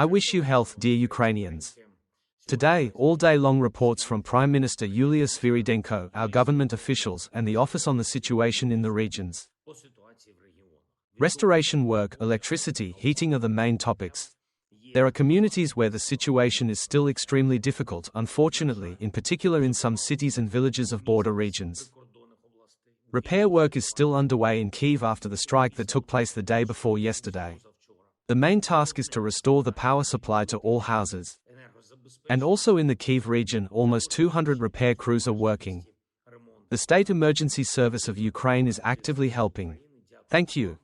I wish you health, dear Ukrainians. Today, all day long reports from Prime Minister Yulia Sviridenko, our government officials, and the office on the situation in the regions. Restoration work, electricity, heating are the main topics. There are communities where the situation is still extremely difficult, unfortunately, in particular in some cities and villages of border regions. Repair work is still underway in Kyiv after the strike that took place the day before yesterday. The main task is to restore the power supply to all houses. And also in the Kyiv region, almost 200 repair crews are working. The State Emergency Service of Ukraine is actively helping. Thank you.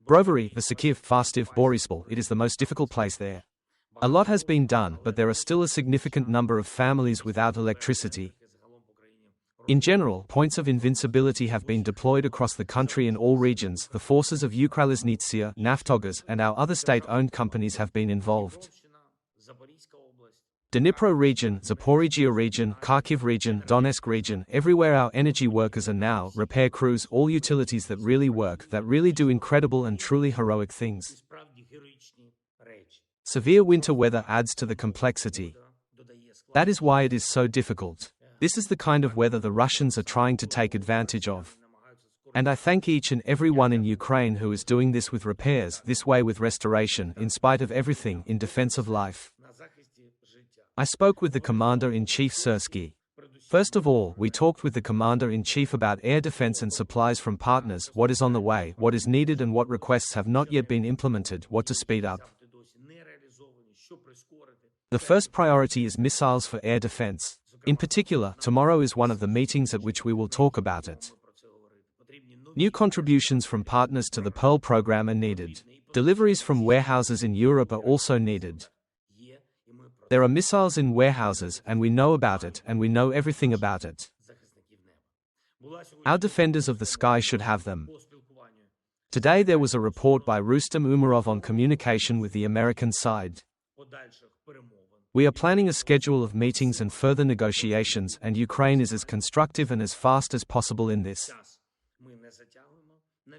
Brovary, Vysokyiv, Fastiv, Borispol, it is the most difficult place there. A lot has been done, but there are still a significant number of families without electricity. In general, points of invincibility have been deployed across the country in all regions. The forces of Ukryazhnitsia, Naftogaz, and our other state-owned companies have been involved. Dnipro region, Zaporizhia region, Kharkiv region, Donetsk region, everywhere our energy workers are now, repair crews, all utilities that really work, that really do incredible and truly heroic things. Severe winter weather adds to the complexity. That is why it is so difficult. This is the kind of weather the Russians are trying to take advantage of. And I thank each and every one in Ukraine who is doing this with repairs, this way with restoration, in spite of everything, in defense of life. I spoke with the Commander-in-Chief Zelensky. First of all, we talked with the Commander-in-Chief about air defense and supplies from partners, what is on the way, what is needed and what requests have not yet been implemented, what to speed up. The first priority is missiles for air defense. In particular, tomorrow is one of the meetings at which we will talk about it. New contributions from partners to the Pearl program are needed. Deliveries from warehouses in Europe are also needed. There are missiles in warehouses, and we know about it, and we know everything about it. Our defenders of the sky should have them. Today there was a report by Rustem Umarov on communication with the American side. We are planning a schedule of meetings and further negotiations, and Ukraine is as constructive and as fast as possible in this.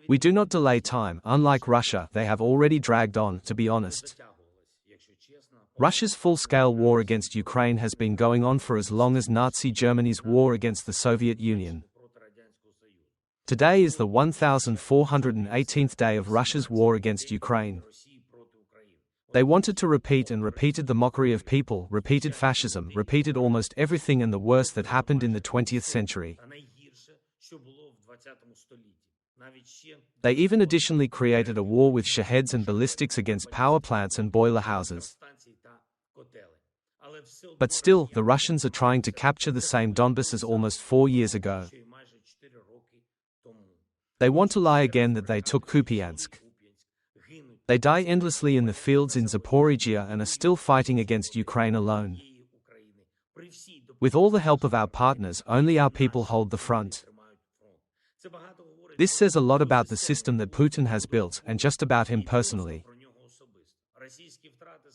We do not delay time. Unlike Russia, they have already dragged on, to be honest. Russia's full-scale war against Ukraine has been going on for as long as Nazi Germany's war against the Soviet Union. Today is the 1418th day of Russia's war against Ukraine. They wanted to repeat and repeated the mockery of people, repeated fascism, repeated almost everything and the worst that happened in the 20th century. They even additionally created a war with shaheeds and ballistics against power plants and boiler houses. But still, the Russians are trying to capture the same Donbas as almost 4 years ago. They want to lie again that they took Kupiansk. They die endlessly in the fields in Zaporizhia and are still fighting against Ukraine alone. With all the help of our partners, only our people hold the front. This says a lot about the system that Putin has built, and just about him personally.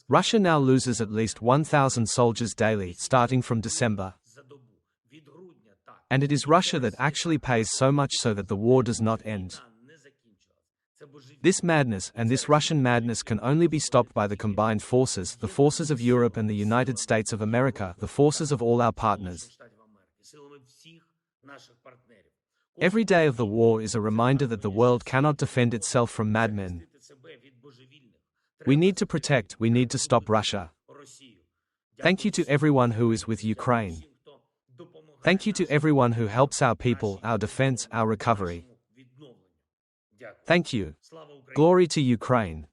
Russia now loses at least 1,000 soldiers daily, starting from December. And it is Russia that actually pays so much so that the war does not end. This madness, and this Russian madness, can only be stopped by the combined forces, the forces of Europe and the United States of America, the forces of all our partners. Every day of the war is a reminder that the world cannot defend itself from madmen. We need to protect, we need to stop Russia. Thank you to everyone who is with Ukraine. Thank you to everyone who helps our people, our defense, our recovery. Thank you. Glory to Ukraine.